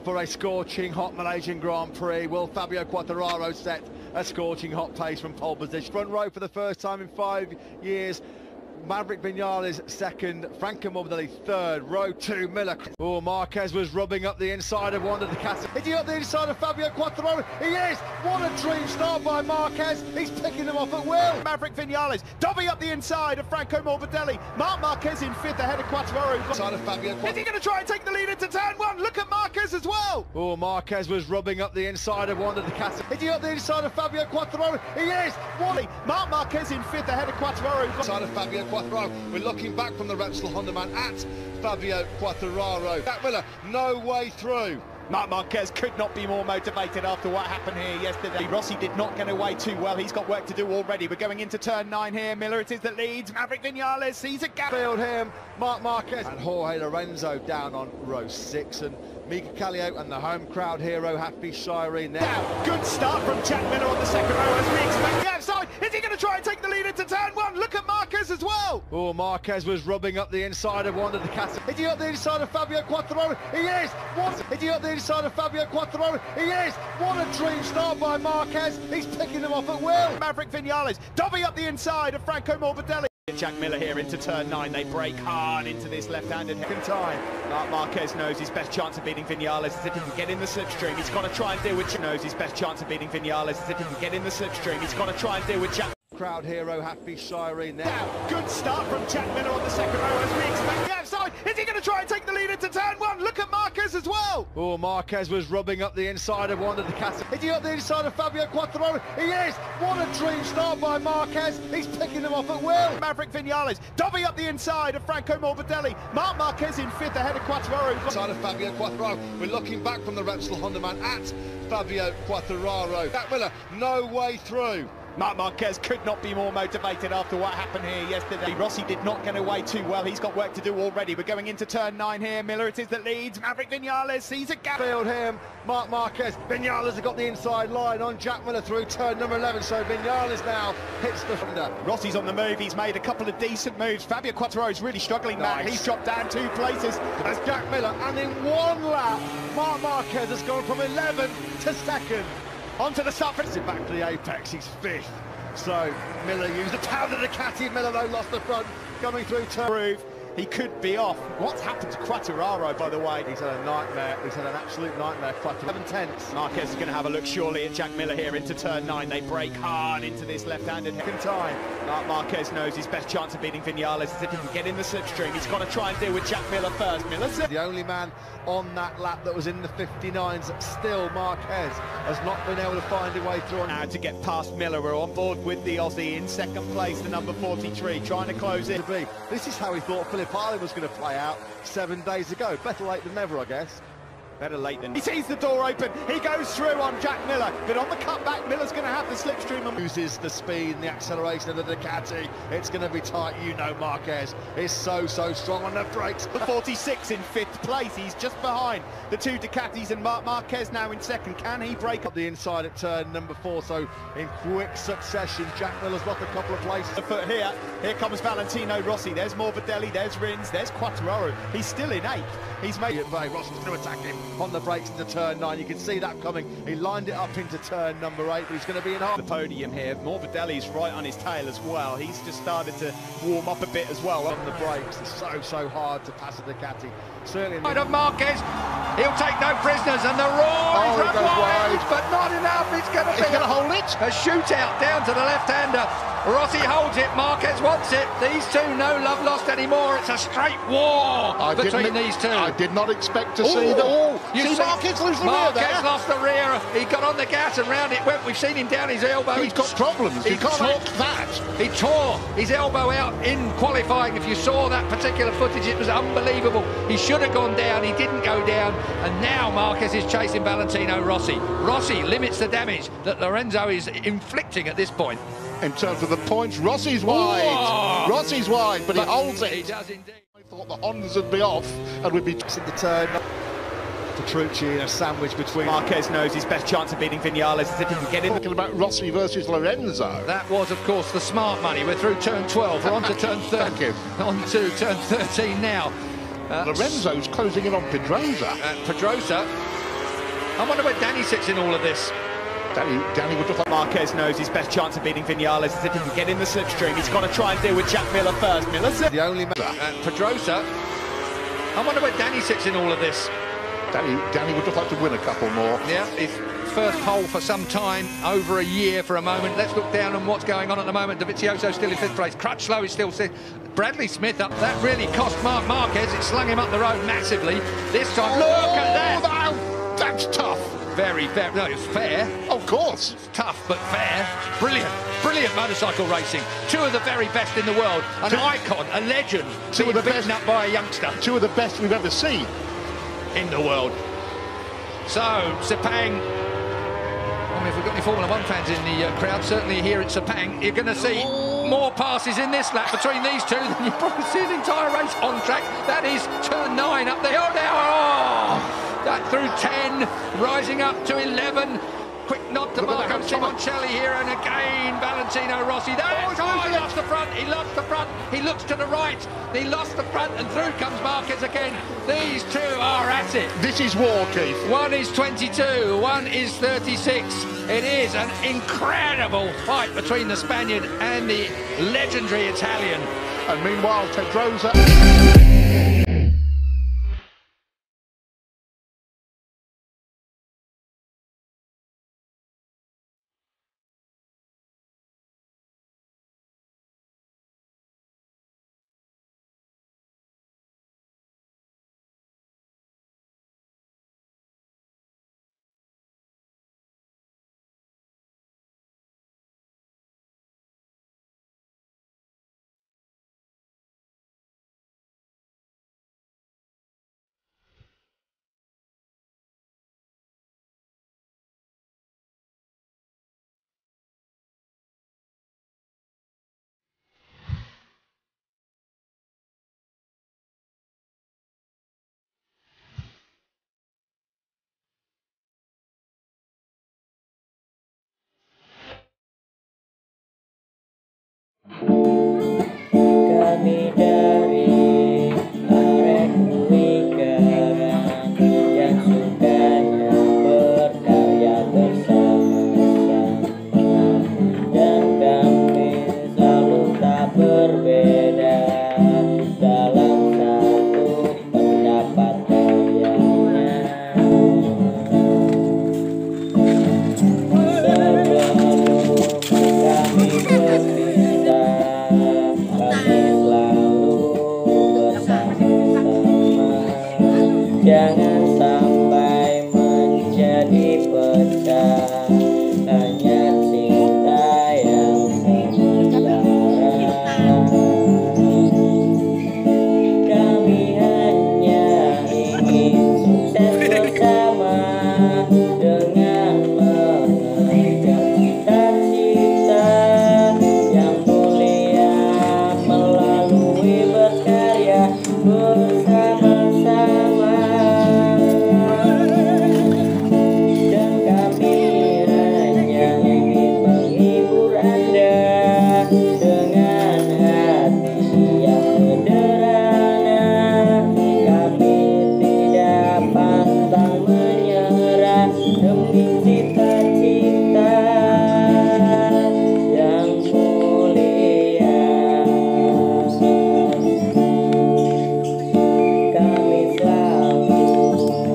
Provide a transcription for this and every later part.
for a scorching hot Malaysian Grand Prix. Will Fabio Quartararo set a scorching hot pace from pole position? Front row for the first time in 5 years. Maverick Vinales second, Franco Morbidelli third, row 2, Miller. Oh, Marquez was rubbing up the inside of one of the cats. Is he up the inside of Fabio Quartararo? He is! What a dream start by Marquez. He's picking them off at will. Maverick Vinales doubling up the inside of Franco Morbidelli. Marc Marquez in fifth ahead of Quartararo. Inside of Fabio Quartararo. Is he going to try and take the lead into turn one? Look at Marquez as well. Oh, Marquez was rubbing up the inside of one of the cats. Is he up the inside of Fabio Quartararo? He is! What? Marc Marquez in fifth ahead of Quartararo. Inside of Fabio Quartararo. We're looking back from the Repsol Honda man at Fabio Quartararo. Jack Miller, no way through. Marc Marquez could not be more motivated after what happened here yesterday. Rossi did not get away too well. He's got work to do already. We're going into turn 9 here. Miller it is that leads. Maverick Vinales sees a gap. Field him, Marc Marquez. And Jorge Lorenzo down on row 6. And Mika Kallio and the home crowd hero, Happy Shireen there. Now, good start from Jack Miller on the second row as we expect. The outside. Is he going to try and take the lead into turn 1? Look at Marquez as well. Oh, Marquez was rubbing up the inside of one of the cats. Is he up the inside of Fabio Quartararo? He is! What? Is he up the inside of Fabio Quartararo? He is! What a dream start by Marquez. He's picking them off at will. Maverick Vinales doubling up the inside of Franco Morbidelli. Jack Miller here into turn 9. They break hard into this left-handed time. Marc Marquez knows his best chance of beating Vinales is if he can get in the slipstream. He's got to try and deal with... Knows his best chance of beating Vinales is if he can get in the slipstream. He's got to try and deal with Jack... Crowd hero, Happy Shireen there. Now, good start from Jack Miller on the second row as we expect. The outside. Is he going to try and take the lead into turn 1? Look at Marquez as well. Oh, Marquez was rubbing up the inside of one of the cats. Is he up the inside of Fabio Quartararo? He is! What a dream start by Marquez. He's picking them off at will. Maverick Vinales doubling up the inside of Franco Morbidelli. Marc Marquez in fifth ahead of Quartararo. Inside of Fabio Quartararo. We're looking back from the Repsol Honda man at Fabio Quartararo. Jack Miller, no way through. Marc Marquez could not be more motivated after what happened here yesterday. Rossi did not get away too well. He's got work to do already. We're going into turn 9 here. Miller it is that leads. Maverick Vinales sees a gap. Field him, Marc Marquez. Vinales has got the inside line on Jack Miller through turn number 11. So Vinales now hits the Honda. Rossi's on the move. He's made a couple of decent moves. Fabio Quartararo is really struggling now. Nice. He's dropped down 2 places. As Jack Miller, and in one lap, Marc Marquez has gone from 11 to second. Onto the surface. Back to the apex. He's 5th. So Miller used the power of the Ducati. Miller though lost the front coming through turn. He could be off. What's happened to Quartararo, by the way? He's had a nightmare. He's had an absolute nightmare. 7/10. Marquez is going to have a look surely at Jack Miller here into turn 9. They break hard into this left-handed time. Marc Marquez knows his best chance of beating Vinales is if he can get in the slipstream. He's got to try and deal with Jack Miller first. Miller's the only man on that lap that was in the 59s. Still, Marquez has not been able to find a way through. Now to get past Miller, we're on board with the Aussie in second place, the number 43, trying to close it. This is how he thought Phillip Island was going to play out 7 days ago. Better late than never, I guess. Better late than... He sees the door open, he goes through on Jack Miller, but on the cutback, Miller's going to have the slipstream. Uses the speed and the acceleration of the Ducati. It's going to be tight, you know. Marquez is so strong on the brakes. The 46 in 5th place, he's just behind the 2 Ducatis, and Marc Marquez now in second. Can he break up the inside at turn number 4? So in quick succession, Jack Miller's lost a couple of places. The foot here comes Valentino Rossi, there's Morbidelli, there's Rins, there's Quartararo. He's still in 8th. He's made it. Rossi's going to attack him on the brakes into turn 9. You can see that coming. He lined it up into turn number 8, but he's going to be in half. The podium here. Morbidelli's right on his tail as well. He's just started to warm up a bit as well. On the brakes, it's so hard to pass a Ducati. Certainly. Side of Marquez, he'll take no prisoners, and the roar is wide, but not enough. It's going to be going to hold it. A shootout down to the left-hander. Rossi holds it, Marquez wants it. These two, no love lost anymore. It's a straight war between these two. I did not expect to see them. You see Marquez lose the rear there. Marquez lost the rear. He got on the gas and round it went. We've seen him down his elbow. He's got problems. He can't talk that. He tore his elbow out in qualifying. If you saw that particular footage, it was unbelievable. He should have gone down. He didn't go down. And now Marquez is chasing Valentino Rossi. Rossi limits the damage that Lorenzo is inflicting at this point. In terms of the points, Rossi's wide. Whoa. Rossi's wide, but he holds it. He does indeed. I thought the Hondas would be off and would be in the turn. Petrucci in a sandwich between. Marquez knows his best chance of beating Vinales is if he can get in. Talking about Rossi versus Lorenzo. That was, of course, the smart money. We're through turn 12. We're on to turn 13. Thank you. On to turn 13 now. Lorenzo's closing in on Pedrosa. Pedrosa I wonder where Danny sits in all of this. Danny would look like... Marquez knows his best chance of beating Vinales is if he can get in the slipstream. He's got to try and deal with Jack Miller first. Miller's The only man. Pedrosa. I wonder where Danny sits in all of this. Danny would look like to win a couple more. Yeah, his first pole for some time, over a year for a moment. Let's look down on what's going on at the moment. Dovizioso still in 5th place. Crutchlow is still 6th. Bradley Smith up. That really cost Mark Marquez. It slung him up the road massively. This time, look at that. No, that's tough. Very fair. No, it's fair. Of course. It's tough, but fair. Brilliant motorcycle racing. 2 of the very best in the world. An icon, a legend. Two of the beaten best up by a youngster. 2 of the best we've ever seen in the world. So, Sepang. I mean, if we've got any Formula 1 fans in the crowd, certainly here at Sepang, you're going to see more passes in this lap between these two than you probably see the entire race on track. That is turn 9 up there. Oh, now, oh! That through 10, rising up to 11. Quick nod to Marco Simoncelli here, and again Valentino Rossi. That's he lost the front, he lost the front, he looks to the right, he lost the front, and through comes Marquez again. These two are at it. This is war, Keith. One is 22, one is 36. It is an incredible fight between the Spaniard and the legendary Italian. And meanwhile, Pedrosa... Kami dari Arek Kwigaran yang sukanya berkarya bersama-sama, dan kami selalu tak berbeda dalam satu pendapat kayaknya. Sebelum kami berpisah, kami selalu bersama-sama. Jangan sampai menjadi pecah, hanya cinta yang sementara. Kami hanya ingin sukses bersama dengan mengejar cita-cita yang mulia melalui berkarya bersama-sama. Dan kami hanya ingin menghibur Anda dengan hati yang sederhana. Kami tidak pantang menyerah demi cita-cita yang mulia. Kami selalu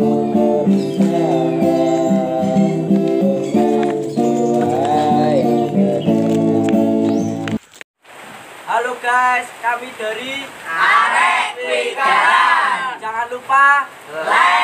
berusaha dengan jiwa yang sederhana. Halo guys, kami dari Arek Kwigaran. Jangan lupa like,